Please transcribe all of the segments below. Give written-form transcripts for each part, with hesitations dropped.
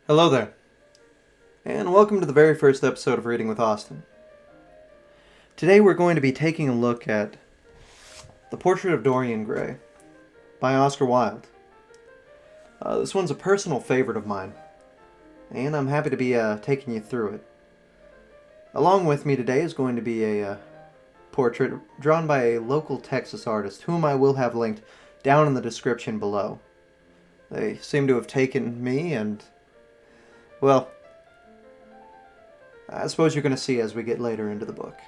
Hello there, and welcome to the very first episode of Reading with Austin. Today we're going to be taking a look at The Portrait of Dorian Gray by Oscar Wilde. This one's a personal favorite of mine, and I'm happy to be taking you through it. Along with me today is going to be a portrait drawn by a local Texas artist, whom I will have linked down in the description below. They seem to have taken me and, well, I suppose you're going to see as we get later into the book.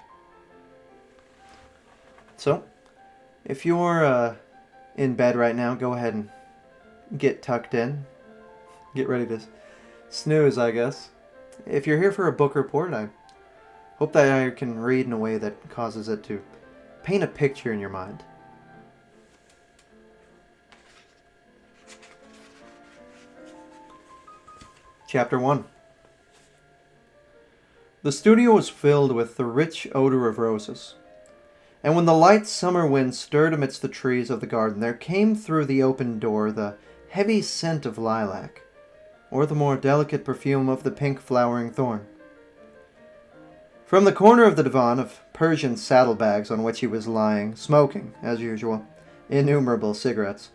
So, if you're in bed right now, go ahead and get tucked in. Get ready to snooze, I guess. If you're here for a book report, I hope that I can read in a way that causes it to paint a picture in your mind. Chapter 1. The studio was filled with the rich odor of roses, and when the light summer wind stirred amidst the trees of the garden, there came through the open door the heavy scent of lilac, or the more delicate perfume of the pink flowering thorn. From the corner of the divan of Persian saddlebags on which he was lying, smoking, as usual, innumerable cigarettes,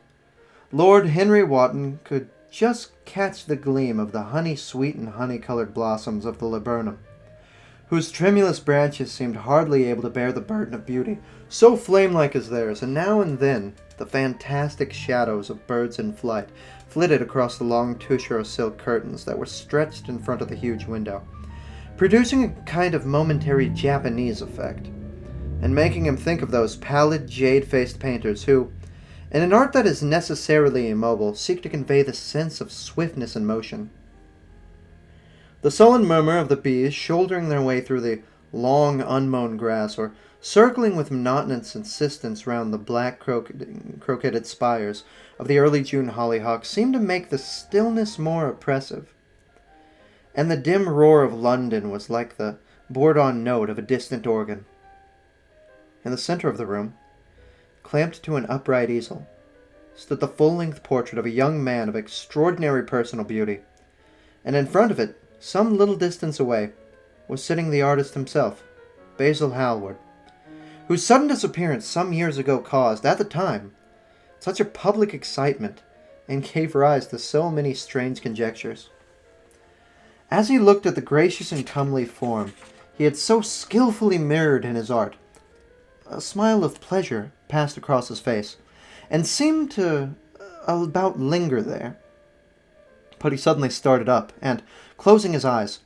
Lord Henry Wotton could just catch the gleam of the honey-sweet and honey-colored blossoms of the laburnum, whose tremulous branches seemed hardly able to bear the burden of beauty, so flame-like as theirs, and now and then the fantastic shadows of birds in flight flitted across the long tussore silk curtains that were stretched in front of the huge window, producing a kind of momentary Japanese effect, and making him think of those pallid, jade-faced painters who, in an art that is necessarily immobile, seek to convey the sense of swiftness and motion. The sullen murmur of the bees shouldering their way through the long, unmown grass, or circling with monotonous insistence round the black croqueted spires of the early June hollyhock, seemed to make the stillness more oppressive. And the dim roar of London was like the bored-on note of a distant organ. In the center of the room, clamped to an upright easel, stood the full-length portrait of a young man of extraordinary personal beauty, and in front of it, some little distance away, was sitting the artist himself, Basil Hallward, whose sudden disappearance some years ago caused, at the time, such a public excitement, and gave rise to so many strange conjectures. As he looked at the gracious and comely form he had so skillfully mirrored in his art, a smile of pleasure passed across his face, and seemed to about linger there. But he suddenly started up, and, closing his eyes,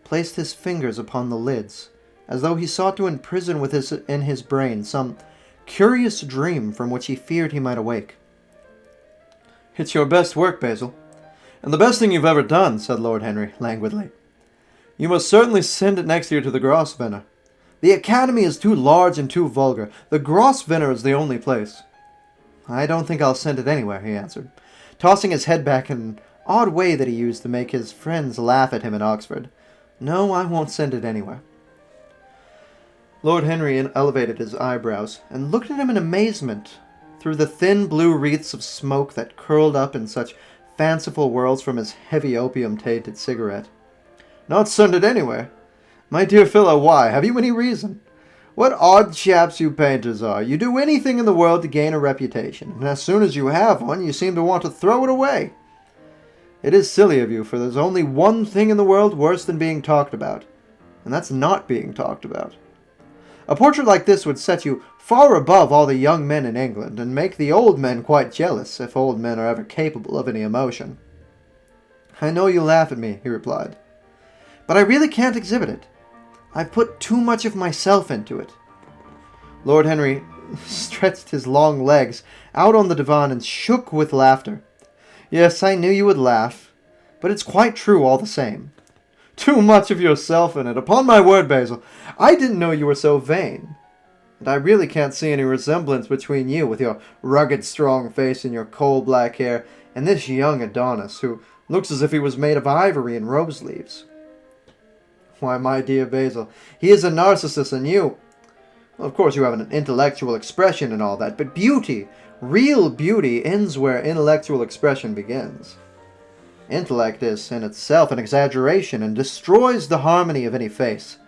placed his fingers upon the lids, as though he sought to imprison in his brain some curious dream from which he feared he might awake. "It's your best work, Basil, and the best thing you've ever done," said Lord Henry, languidly. "You must certainly send it next year to the Grosvenor. The Academy is too large and too vulgar. The Grosvenor is the only place." "I don't think I'll send it anywhere," he answered, tossing his head back in an odd way that he used to make his friends laugh at him in Oxford. "No, I won't send it anywhere." Lord Henry elevated his eyebrows and looked at him in amazement through the thin blue wreaths of smoke that curled up in such fanciful whirls from his heavy opium-tainted cigarette. "Not send it anywhere? My dear fellow, why? Have you any reason? What odd chaps you painters are. You do anything in the world to gain a reputation, and as soon as you have one, you seem to want to throw it away. It is silly of you, for there's only one thing in the world worse than being talked about, and that's not being talked about. A portrait like this would set you far above all the young men in England, and make the old men quite jealous, if old men are ever capable of any emotion." "I know you laugh at me," he replied, "but I really can't exhibit it. I've put too much of myself into it." Lord Henry stretched his long legs out on the divan and shook with laughter. "Yes, I knew you would laugh, but it's quite true all the same." "Too much of yourself in it. Upon my word, Basil, I didn't know you were so vain. And I really can't see any resemblance between you, with your rugged, strong face and your coal-black hair, and this young Adonis, who looks as if he was made of ivory and rose leaves." "Why, my dear Basil, he is a Narcissus, and you... Well, of course you have an intellectual expression and all that, but beauty, real beauty, ends where intellectual expression begins." Intellect is in itself an exaggeration and destroys the harmony of any face.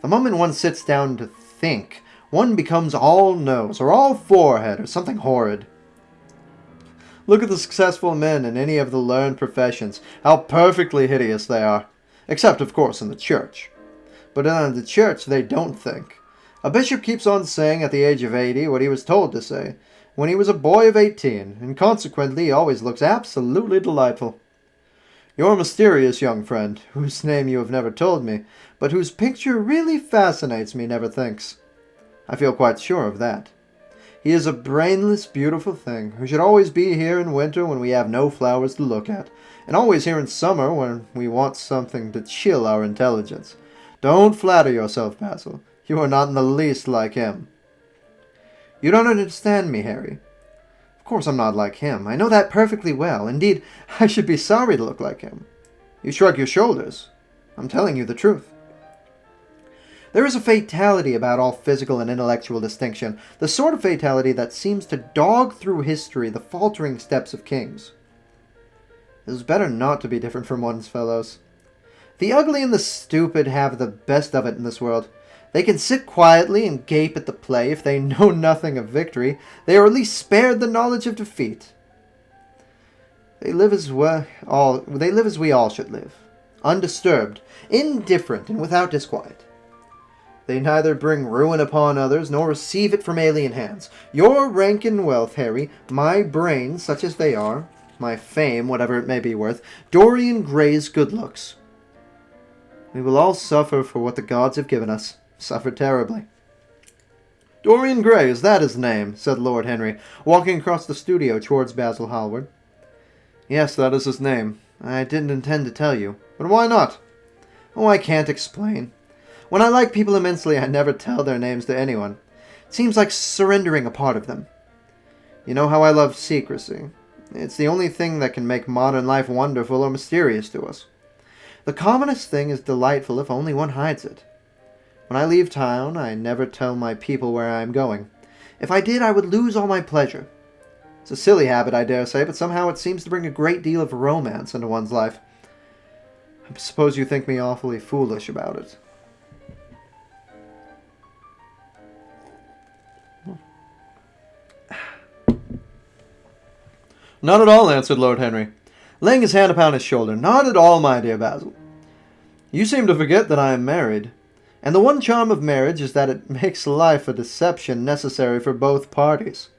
The moment one sits down to think, one becomes all nose or all forehead or something horrid. Look at the successful men in any of the learned professions, how perfectly hideous they are. Except, of course, in the church. But in the church they don't think. A bishop keeps on saying at the age of 80 what he was told to say when he was a boy of 18, and consequently he always looks absolutely delightful. Your mysterious young friend, whose name you have never told me, but whose picture really fascinates me, never thinks. I feel quite sure of that. He is a brainless, beautiful thing, who should always be here in winter when we have no flowers to look at, and always here in summer when we want something to chill our intelligence. Don't flatter yourself, Basil. You are not in the least like him. You don't understand me, Harry. Of course I'm not like him. I know that perfectly well. Indeed, I should be sorry to look like him. You shrug your shoulders. I'm telling you the truth. There is a fatality about all physical and intellectual distinction, the sort of fatality that seems to dog through history the faltering steps of kings. It is better not to be different from one's fellows. The ugly and the stupid have the best of it in this world. They can sit quietly and gape at the play. If they know nothing of victory, they are at least spared the knowledge of defeat. They live as we all should live, undisturbed, indifferent, and without disquiet. They neither bring ruin upon others, nor receive it from alien hands. Your rank and wealth, Harry, my brains, such as they are, my fame, whatever it may be worth, Dorian Gray's good looks. We will all suffer for what the gods have given us. Suffer terribly. Dorian Gray, is that his name? Said Lord Henry, walking across the studio towards Basil Hallward. Yes, that is his name. I didn't intend to tell you. But why not? Oh, I can't explain. When I like people immensely, I never tell their names to anyone. It seems like surrendering a part of them. You know how I love secrecy. It's the only thing that can make modern life wonderful or mysterious to us. The commonest thing is delightful if only one hides it. When I leave town, I never tell my people where I am going. If I did, I would lose all my pleasure. It's a silly habit, I dare say, but somehow it seems to bring a great deal of romance into one's life. I suppose you think me awfully foolish about it. Not at all, answered Lord Henry, laying his hand upon his shoulder. Not at all, my dear Basil. You seem to forget that I am married, and the one charm of marriage is that it makes life a deception necessary for both parties.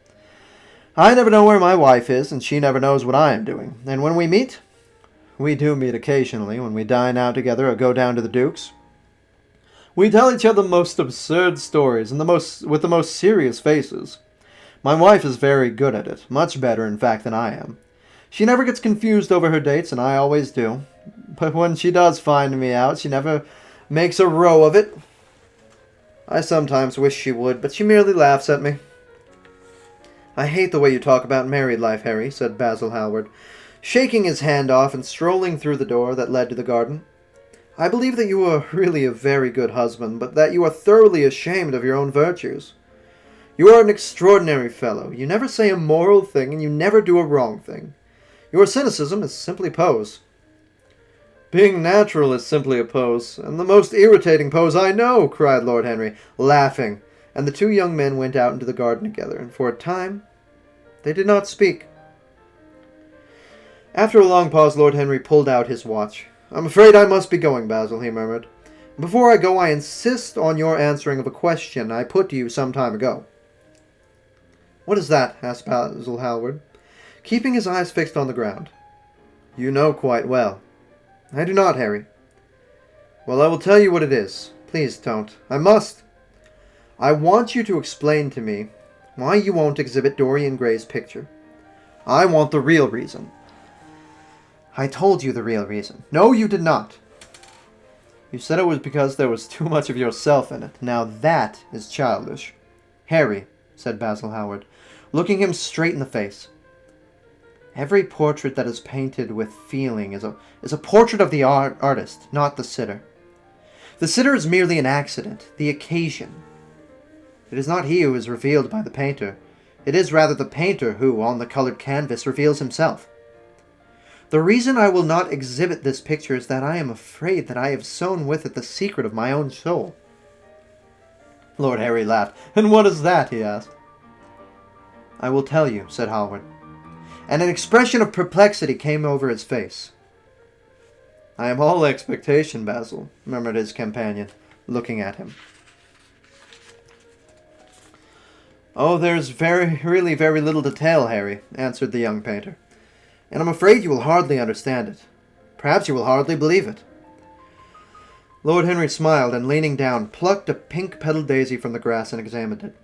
I never know where my wife is, and she never knows what I am doing, and when we meet, we do meet occasionally, when we dine out together or go down to the Duke's, we tell each other the most absurd stories and with the most serious faces. My wife is very good at it, much better, in fact, than I am. She never gets confused over her dates, and I always do. But when she does find me out, she never makes a row of it. I sometimes wish she would, but she merely laughs at me. I hate the way you talk about married life, Harry, said Basil Hallward, shaking his hand off and strolling through the door that led to the garden. I believe that you are really a very good husband, but that you are thoroughly ashamed of your own virtues. You are an extraordinary fellow. You never say a moral thing, and you never do a wrong thing. Your cynicism is simply pose. Being natural is simply a pose, and the most irritating pose I know, cried Lord Henry, laughing, and the two young men went out into the garden together, and for a time they did not speak. After a long pause, Lord Henry pulled out his watch. I'm afraid I must be going, Basil, he murmured. Before I go, I insist on your answering of a question I put to you some time ago. What is that? Asked Basil Hallward, keeping his eyes fixed on the ground. You know quite well. I do not, Harry. Well, I will tell you what it is. Please don't. I must. I want you to explain to me why you won't exhibit Dorian Gray's picture. I want the real reason. I told you the real reason. No, you did not. You said it was because there was too much of yourself in it. Now that is childish. Harry, said Basil Hallward, looking him straight in the face. Every portrait that is painted with feeling is a portrait of the artist, not the sitter. The sitter is merely an accident, the occasion. It is not he who is revealed by the painter. It is rather the painter who, on the colored canvas, reveals himself. The reason I will not exhibit this picture is that I am afraid that I have sown with it the secret of my own soul." Lord Harry laughed. "And what is that?" he asked. "I will tell you," said Hallward, and an expression of perplexity came over his face. "I am all expectation, Basil," murmured his companion, looking at him. "Oh, there's really very little to tell, Harry," answered the young painter, "and I'm afraid you will hardly understand it. Perhaps you will hardly believe it." Lord Henry smiled, and leaning down, plucked a pink-petaled daisy from the grass and examined it.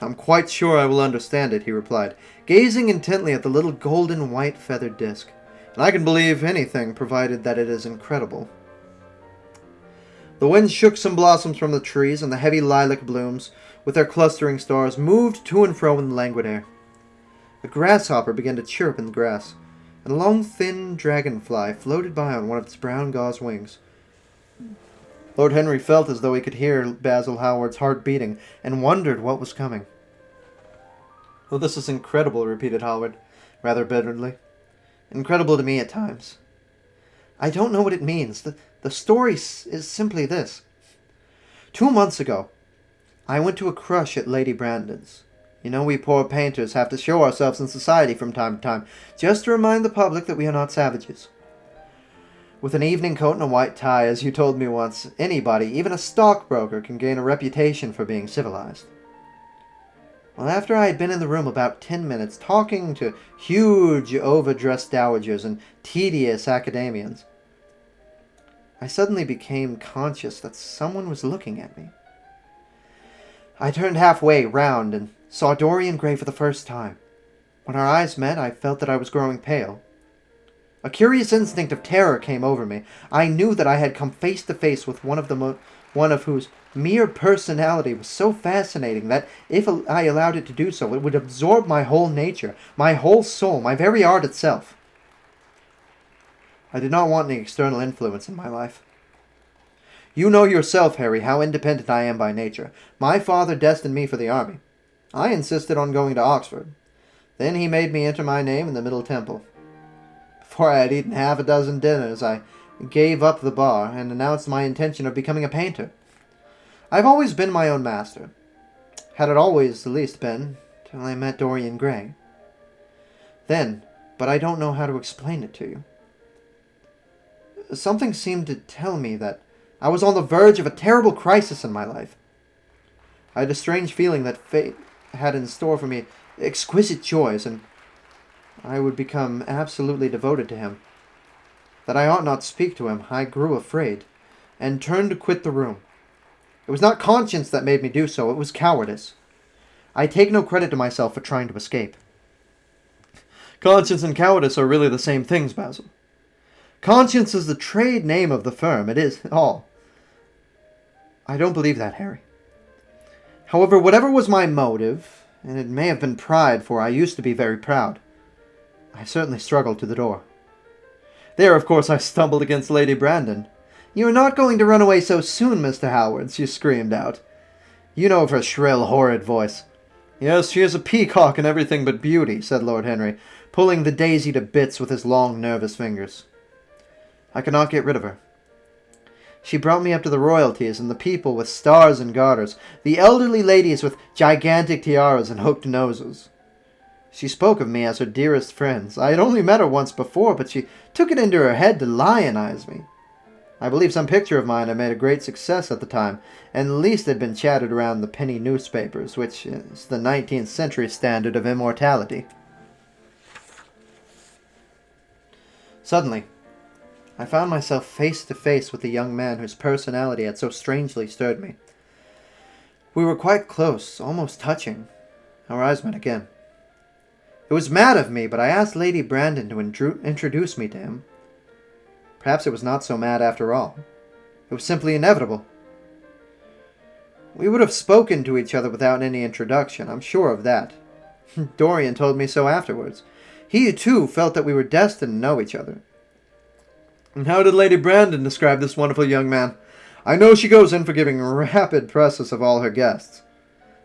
"I'm quite sure I will understand it," he replied, gazing intently at the little golden white feathered disc, "and I can believe anything, provided that it is incredible." The wind shook some blossoms from the trees, and the heavy lilac blooms, with their clustering stars, moved to and fro in the languid air. A grasshopper began to chirp in the grass, and a long thin dragonfly floated by on one of its brown gauze wings. Lord Henry felt as though he could hear Basil Hallward's heart beating, and wondered what was coming. "Oh, this is incredible," repeated Hallward, rather bitterly. "Incredible to me at times. I don't know what it means. The story is simply this. 2 months ago, I went to a crush at Lady Brandon's. You know, we poor painters have to show ourselves in society from time to time, just to remind the public that we are not savages. With an evening coat and a white tie, as you told me once, anybody, even a stockbroker, can gain a reputation for being civilized. Well, after I had been in the room about 10 minutes, talking to huge, overdressed dowagers and tedious academians, I suddenly became conscious that someone was looking at me. I turned halfway round and saw Dorian Gray for the first time. When our eyes met, I felt that I was growing pale. A curious instinct of terror came over me. I knew that I had come face to face with one of whose mere personality was so fascinating that, if I allowed it to do so, it would absorb my whole nature, my whole soul, my very art itself. I did not want any external influence in my life. You know yourself, Harry, how independent I am by nature. My father destined me for the army. I insisted on going to Oxford. Then he made me enter my name in the Middle Temple. Before I had eaten half a dozen dinners, I gave up the bar and announced my intention of becoming a painter. I've always been my own master. Had it always at least been, till I met Dorian Gray. Then, but I don't know how to explain it to you. Something seemed to tell me that I was on the verge of a terrible crisis in my life. I had a strange feeling that fate had in store for me exquisite joys, and I would become absolutely devoted to him. That I ought not speak to him, I grew afraid, and turned to quit the room. It was not conscience that made me do so, it was cowardice. I take no credit to myself for trying to escape. Conscience and cowardice are really the same things, Basil. Conscience is the trade name of the firm, it is all. I don't believe that, Harry. However, whatever was my motive, and it may have been pride, for I used to be very proud, I certainly struggled to the door. There, of course, I stumbled against Lady Brandon. "You are not going to run away so soon, Mr. Hallward," she screamed out. You know of her shrill, horrid voice. "Yes, she is a peacock and everything but beauty," said Lord Henry, pulling the daisy to bits with his long, nervous fingers. I could not get rid of her. She brought me up to the royalties and the people with stars and garters, the elderly ladies with gigantic tiaras and hooked noses. She spoke of me as her dearest friends. I had only met her once before, but she took it into her head to lionize me. I believe some picture of mine had made a great success at the time, and at least had been chatted around the penny newspapers, which is the 19th century standard of immortality. Suddenly, I found myself face to face with the young man whose personality had so strangely stirred me. We were quite close, almost touching. Our eyes met again. It was mad of me, but I asked Lady Brandon to introduce me to him. Perhaps it was not so mad after all. It was simply inevitable. We would have spoken to each other without any introduction, I'm sure of that. Dorian told me so afterwards. He, too, felt that we were destined to know each other. And how did Lady Brandon describe this wonderful young man? I know she goes in for giving rapid presses of all her guests.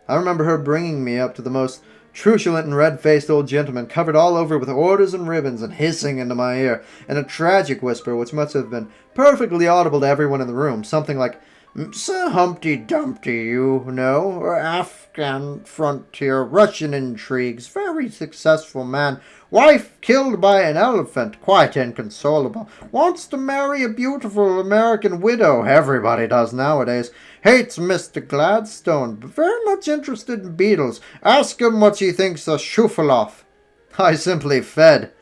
I remember her bringing me up to the most truculent and red-faced old gentleman, covered all over with orders and ribbons, and hissing into my ear in a tragic whisper which must have been perfectly audible to everyone in the room, something like, "Sir Humpty Dumpty, you know, Afghan frontier, Russian intrigues, very successful man, wife killed by an elephant, quite inconsolable, wants to marry a beautiful American widow, everybody does nowadays, hates Mr. Gladstone, but very much interested in beetles, ask him what he thinks of Shufaloff." I simply fed.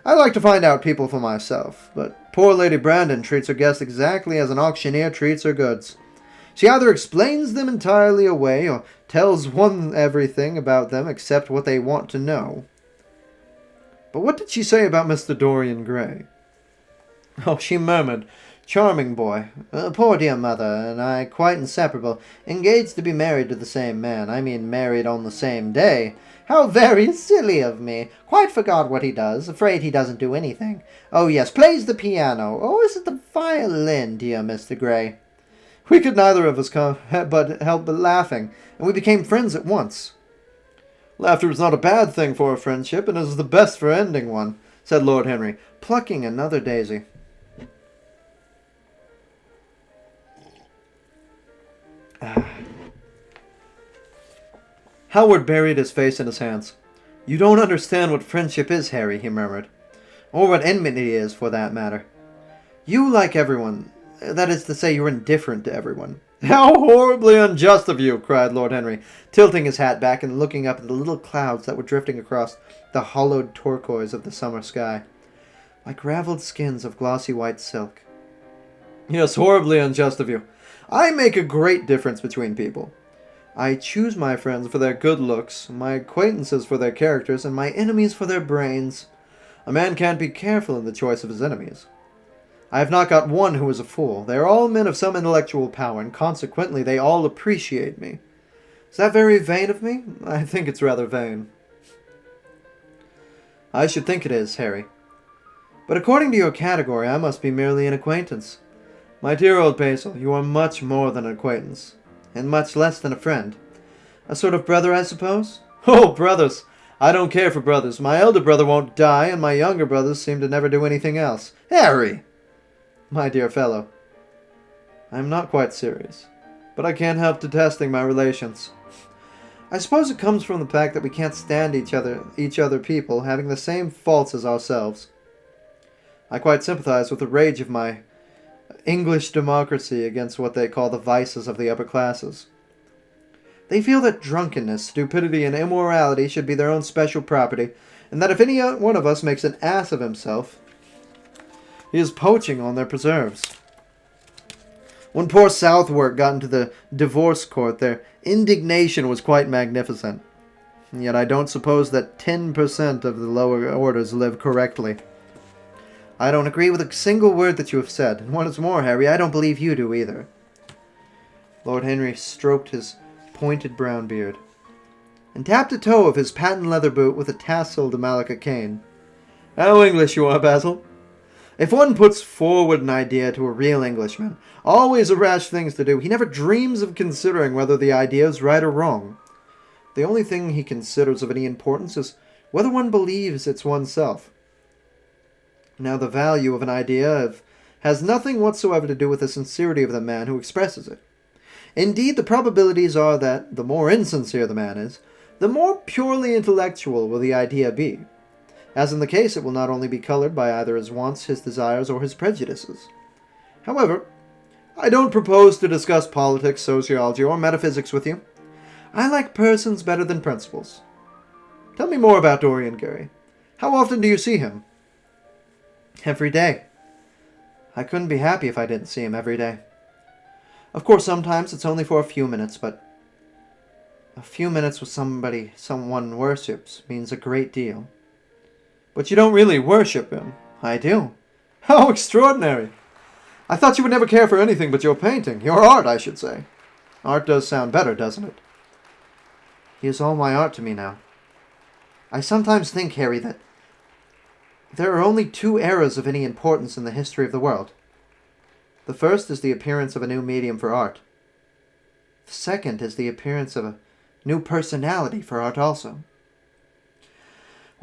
I like to find out people for myself, but poor Lady Brandon treats her guests exactly as an auctioneer treats her goods. She either explains them entirely away, or tells one everything about them except what they want to know. But what did she say about Mr. Dorian Gray? Oh, she murmured, "Charming boy. Poor dear mother and I quite inseparable. Engaged to be married to the same man. I mean married on the same day. How very silly of me. Quite forgot what he does. Afraid he doesn't do anything. Oh yes, plays the piano. Oh, is it the violin, dear Mr. Gray?" We could neither of us help but laughing, and we became friends at once. "Laughter is not a bad thing for a friendship, and is the best for ending one," said Lord Henry, plucking another daisy. Howard buried his face in his hands. "You don't understand what friendship is, Harry," he murmured. "Or what enmity is, for that matter. You like everyone. That is to say, you're indifferent to everyone." "How horribly unjust of you!" cried Lord Henry, tilting his hat back and looking up at the little clouds that were drifting across the hollowed turquoise of the summer sky, like raveled skins of glossy white silk. "Yes, horribly unjust of you. I make a great difference between people. I choose my friends for their good looks, my acquaintances for their characters, and my enemies for their brains. A man can't be careful in the choice of his enemies. I have not got one who is a fool. They are all men of some intellectual power, and consequently they all appreciate me. Is that very vain of me? I think it's rather vain." "I should think it is, Harry. But according to your category, I must be merely an acquaintance. My dear old Basil, you are much more than an acquaintance, and much less than a friend. A sort of brother, I suppose?" "Oh, brothers! I don't care for brothers. My elder brother won't die, and my younger brothers seem to never do anything else." "Harry!" "My dear fellow, I am not quite serious, but I can't help detesting my relations. I suppose it comes from the fact that we can't stand each other people having the same faults as ourselves. I quite sympathize with the rage of my English democracy against what they call the vices of the upper classes. They feel that drunkenness, stupidity, and immorality should be their own special property, and that if any one of us makes an ass of himself, he is poaching on their preserves. When poor Southwark got into the divorce court, their indignation was quite magnificent. And yet I don't suppose that 10% of the lower orders live correctly. I don't agree with a single word that you have said, and what is more, Harry, I don't believe you do either." Lord Henry stroked his pointed brown beard, and tapped a toe of his patent leather boot with a tasseled malacca cane. "How English you are, Basil! If one puts forward an idea to a real Englishman, always a rash things to do, he never dreams of considering whether the idea is right or wrong. The only thing he considers of any importance is whether one believes it's oneself. Now, the value of an idea has nothing whatsoever to do with the sincerity of the man who expresses it. Indeed, the probabilities are that the more insincere the man is, the more purely intellectual will the idea be. As in the case, it will not only be colored by either his wants, his desires, or his prejudices. However, I don't propose to discuss politics, sociology, or metaphysics with you. I like persons better than principles. Tell me more about Dorian Gray. How often do you see him?" "Every day. I couldn't be happy if I didn't see him every day. Of course, sometimes it's only for a few minutes, but a few minutes with someone worships means a great deal." "But you don't really worship him." "I do." "How extraordinary! I thought you would never care for anything but your painting. Your art, I should say." "Art does sound better, doesn't it?" "He is all my art to me now. I sometimes think, Harry, that there are only two eras of any importance in the history of the world. The first is the appearance of a new medium for art. The second is the appearance of a new personality for art also.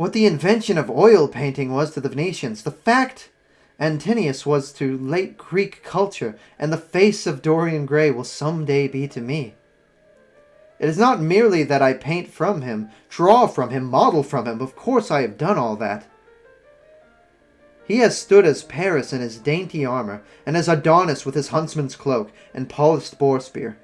what the invention of oil painting was to the Venetians, the fact Antinous was to late Greek culture, and the face of Dorian Gray will someday be to me. It is not merely that I paint from him, draw from him, model from him. Of course I have done all that. He has stood as Paris in his dainty armor, and as Adonis with his huntsman's cloak and polished boar spear.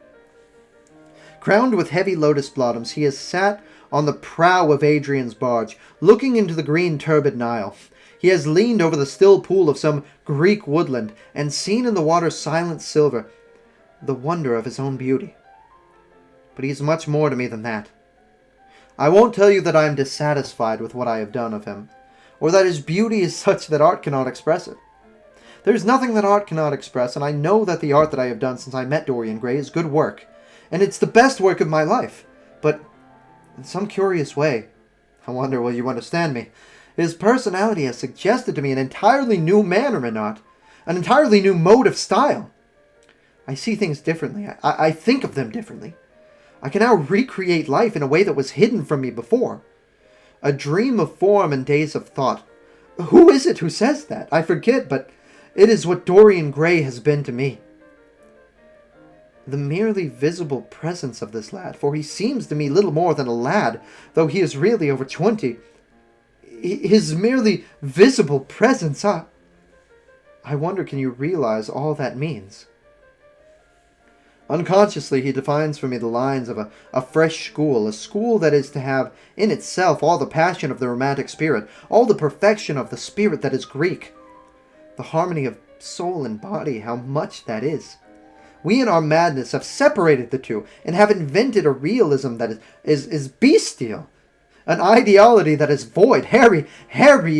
Crowned with heavy lotus blossoms, he has sat on the prow of Adrian's barge, looking into the green turbid Nile. He has leaned over the still pool of some Greek woodland, and seen in the water's silent silver the wonder of his own beauty. But he is much more to me than that. I won't tell you that I am dissatisfied with what I have done of him, or that his beauty is such that art cannot express it. There is nothing that art cannot express, and I know that the art that I have done since I met Dorian Gray is good work, and it's the best work of my life. But in some curious way, I wonder will you understand me, his personality has suggested to me an entirely new manner in art, an entirely new mode of style. I see things differently. I think of them differently. I can now recreate life in a way that was hidden from me before. A dream of form and days of thought. Who is it who says that? I forget, but it is what Dorian Gray has been to me. The merely visible presence of this lad, for he seems to me little more than a lad, though he is really over 20. His merely visible presence, I wonder, can you realize all that means? Unconsciously, he defines for me the lines of a fresh school, a school that is to have in itself all the passion of the romantic spirit, all the perfection of the spirit that is Greek. The harmony of soul and body, how much that is. We in our madness have separated the two, and have invented a realism that is bestial, an ideality that is void. Harry,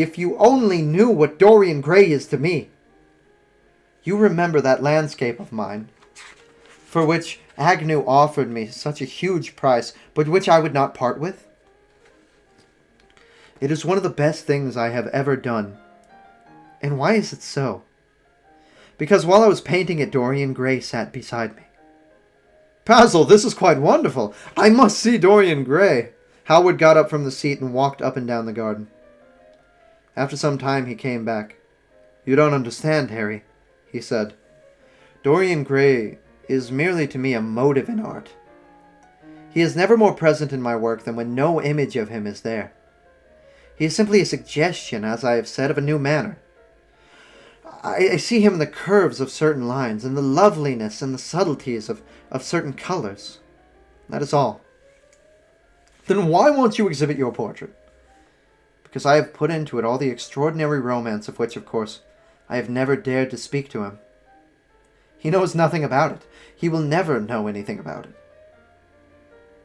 if you only knew what Dorian Gray is to me. You remember that landscape of mine, for which Agnew offered me such a huge price, but which I would not part with? It is one of the best things I have ever done. And why is it so? Because while I was painting it, Dorian Gray sat beside me. Basil, this is quite wonderful. I must see Dorian Gray. Howard got up from the seat and walked up and down the garden. After some time he came back. You don't understand, Harry, he said. Dorian Gray is merely to me a motive in art. He is never more present in my work than when no image of him is there. He is simply a suggestion, as I have said, of a new manner. I see him in the curves of certain lines, in the loveliness and the subtleties of certain colors. That is all. Then why won't you exhibit your portrait? Because I have put into it all the extraordinary romance of which, of course, I have never dared to speak to him. He knows nothing about it. He will never know anything about it.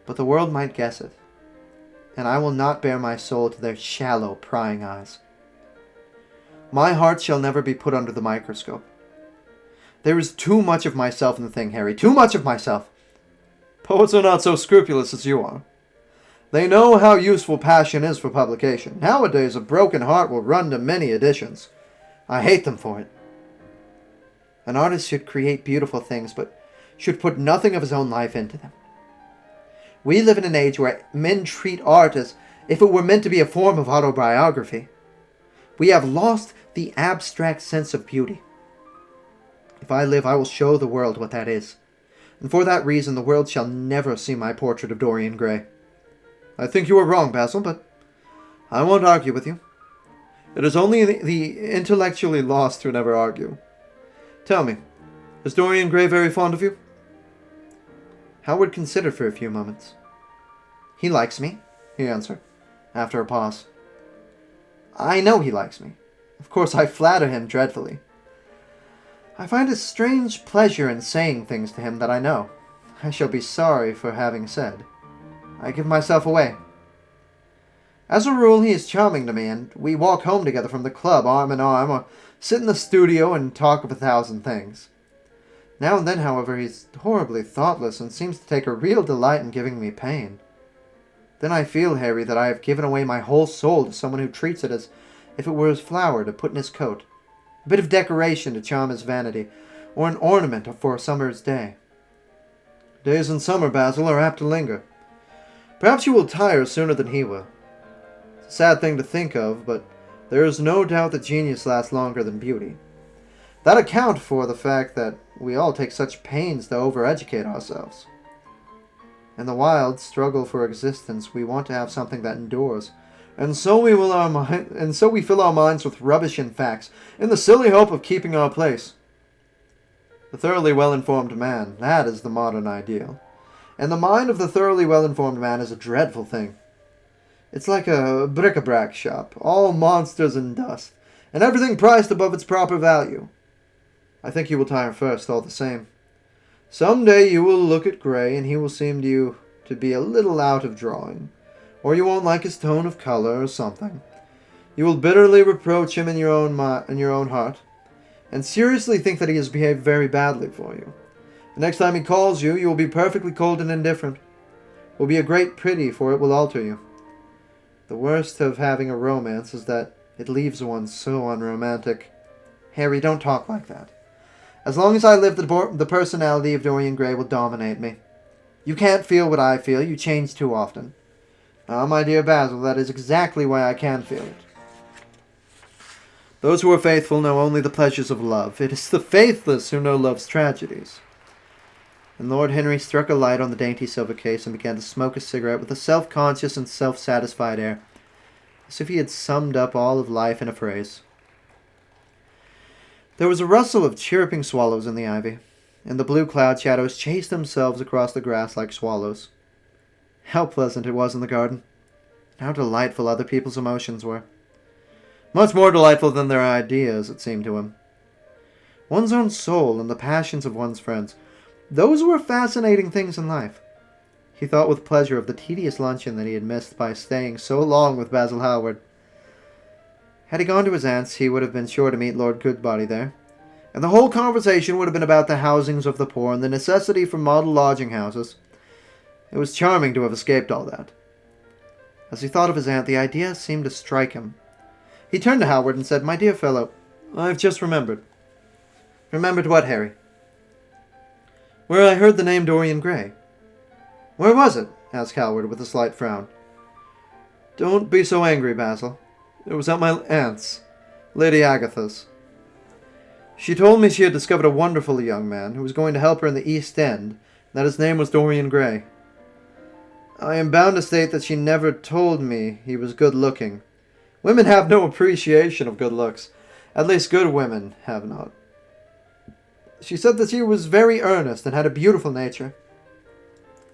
But the world might guess it, and I will not bare my soul to their shallow, prying eyes. My heart shall never be put under the microscope. There is too much of myself in the thing, Harry, too much of myself. Poets are not so scrupulous as you are. They know how useful passion is for publication. Nowadays, a broken heart will run to many editions. I hate them for it. An artist should create beautiful things, but should put nothing of his own life into them. We live in an age where men treat art as if it were meant to be a form of autobiography. We have lost the abstract sense of beauty. If I live, I will show the world what that is. And for that reason, the world shall never see my portrait of Dorian Gray. I think you are wrong, Basil, but I won't argue with you. It is only the intellectually lost who never argue. Tell me, is Dorian Gray very fond of you? Howard considered for a few moments. He likes me, he answered, after a pause. I know he likes me. Of course, I flatter him dreadfully. I find a strange pleasure in saying things to him that I know I shall be sorry for having said. I give myself away. As a rule, he is charming to me, and we walk home together from the club, arm in arm, or sit in the studio and talk of 1,000 things. Now and then, however, he's horribly thoughtless and seems to take a real delight in giving me pain. Then I feel, Harry, that I have given away my whole soul to someone who treats it as if it were a flower to put in his coat, a bit of decoration to charm his vanity, or an ornament for a summer's day. Days in summer, Basil, are apt to linger. Perhaps you will tire sooner than he will. Sad thing to think of, but there is no doubt that genius lasts longer than beauty. That accounts for the fact that we all take such pains to overeducate ourselves. In the wild struggle for existence, we want to have something that endures, and so we fill our minds with rubbish and facts, in the silly hope of keeping our place. The thoroughly well-informed man, that is the modern ideal. And the mind of the thoroughly well-informed man is a dreadful thing. It's like a bric-a-brac shop, all monsters and dust, and everything priced above its proper value. I think you will tire first, all the same. Some day you will look at Gray, and he will seem to you to be a little out of drawing, or you won't like his tone of color or something. You will bitterly reproach him in your own heart, and seriously think that he has behaved very badly for you. The next time he calls you, you will be perfectly cold and indifferent. It will be a great pity, for it will alter you. The worst of having a romance is that it leaves one so unromantic. Harry, don't talk like that. As long as I live, the personality of Dorian Gray will dominate me. You can't feel what I feel. You change too often. Ah, my dear Basil, that is exactly why I can feel it. Those who are faithful know only the pleasures of love. It is the faithless who know love's tragedies. And Lord Henry struck a light on the dainty silver case and began to smoke a cigarette with a self-conscious and self-satisfied air, as if he had summed up all of life in a phrase. There was a rustle of chirruping swallows in the ivy, and the blue cloud shadows chased themselves across the grass like swallows. How pleasant it was in the garden! How delightful other people's emotions were! Much more delightful than their ideas, it seemed to him. One's own soul and the passions of one's friends, those were fascinating things in life. He thought with pleasure of the tedious luncheon that he had missed by staying so long with Basil Hallward. Had he gone to his aunt's, he would have been sure to meet Lord Goodbody there, and the whole conversation would have been about the housings of the poor and the necessity for model lodging-houses. It was charming to have escaped all that. As he thought of his aunt, the idea seemed to strike him. He turned to Howard and said, "My dear fellow, I've just remembered." "Remembered what, Harry?" "Where I heard the name Dorian Gray." "Where was it?" asked Howard with a slight frown. "Don't be so angry, Basil. It was at my aunt's, Lady Agatha's. She told me she had discovered a wonderful young man who was going to help her in the East End, and that his name was Dorian Gray. I am bound to state that she never told me he was good-looking. Women have no appreciation of good looks. At least good women have not. She said that he was very earnest and had a beautiful nature.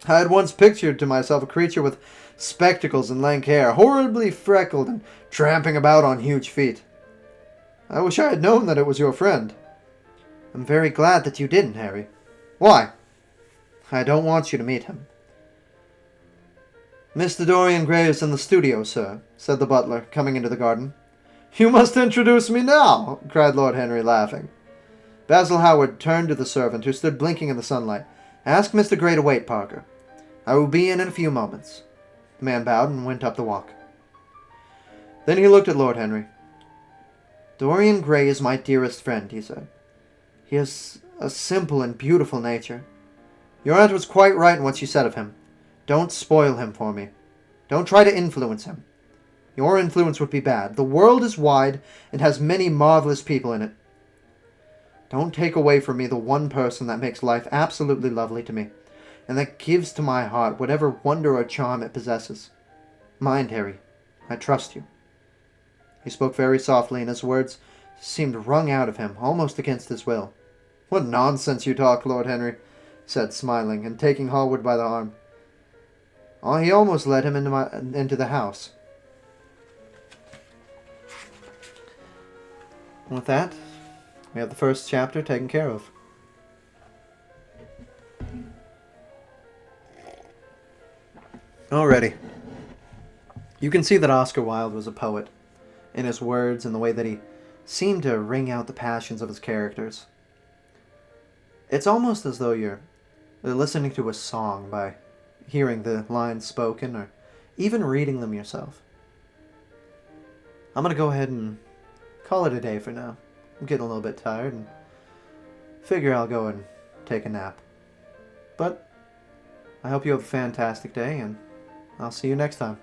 I had once pictured to myself a creature with spectacles and lank hair, horribly freckled and tramping about on huge feet. I wish I had known that it was your friend." "I'm very glad that you didn't, Harry." "Why?" "I don't want you to meet him." "Mr. Dorian Gray is in the studio, sir," said the butler, coming into the garden. "You must introduce me now," cried Lord Henry, laughing. Basil Hallward turned to the servant, who stood blinking in the sunlight. "Ask Mr. Gray to wait, Parker. I will be in a few moments." The man bowed and went up the walk. Then he looked at Lord Henry. "Dorian Gray is my dearest friend," he said. "He has a simple and beautiful nature. Your aunt was quite right in what she said of him. Don't spoil him for me. Don't try to influence him. Your influence would be bad. The world is wide and has many marvelous people in it. Don't take away from me the one person that makes life absolutely lovely to me, and that gives to my heart whatever wonder or charm it possesses. Mind, Harry, I trust you." He spoke very softly, and his words seemed wrung out of him, almost against his will. "What nonsense you talk, Lord Henry," said, smiling, and taking Hallward by the arm. He almost led him into the house. And with that, we have the first chapter taken care of. Alrighty. You can see that Oscar Wilde was a poet, in his words and the way that he seemed to wring out the passions of his characters. It's almost as though you're listening to a song by hearing the lines spoken or even reading them yourself. I'm going to go ahead and call it a day for now. I'm getting a little bit tired and figure I'll go and take a nap. But I hope you have a fantastic day, and I'll see you next time.